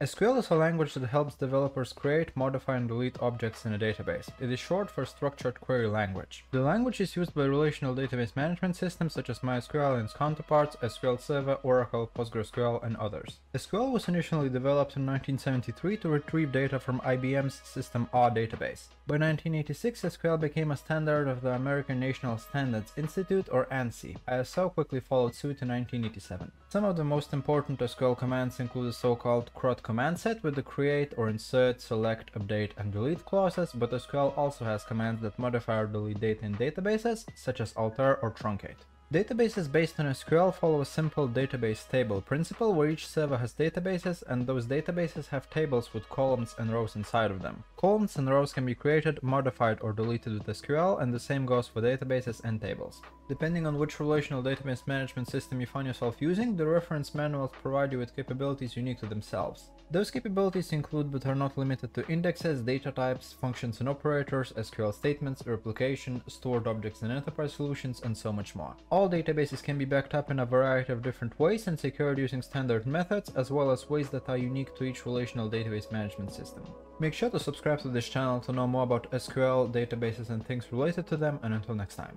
SQL is a language that helps developers create, modify, and delete objects in a database. It is short for Structured Query Language. The language is used by relational database management systems such as MySQL and its counterparts, SQL Server, Oracle, PostgreSQL, and others. SQL was initially developed in 1973 to retrieve data from IBM's System R database. By 1986, SQL became a standard of the American National Standards Institute, or ANSI. ISO quickly followed suit in 1987. Some of the most important SQL commands include the so-called CRUD command set with the create or insert, select, update, and delete clauses, but SQL also has commands that modify or delete data in databases, such as alter or truncate. Databases based on SQL follow a simple database table principle where each server has databases and those databases have tables with columns and rows inside of them. Columns and rows can be created, modified, or deleted with SQL, and the same goes for databases and tables. Depending on which relational database management system you find yourself using, the reference manuals provide you with capabilities unique to themselves. Those capabilities include but are not limited to indexes, data types, functions and operators, SQL statements, replication, stored objects and enterprise solutions, and so much more. All databases can be backed up in a variety of different ways and secured using standard methods, as well as ways that are unique to each relational database management system. Make sure to subscribe to this channel to know more about SQL, databases and things related to them, and until next time.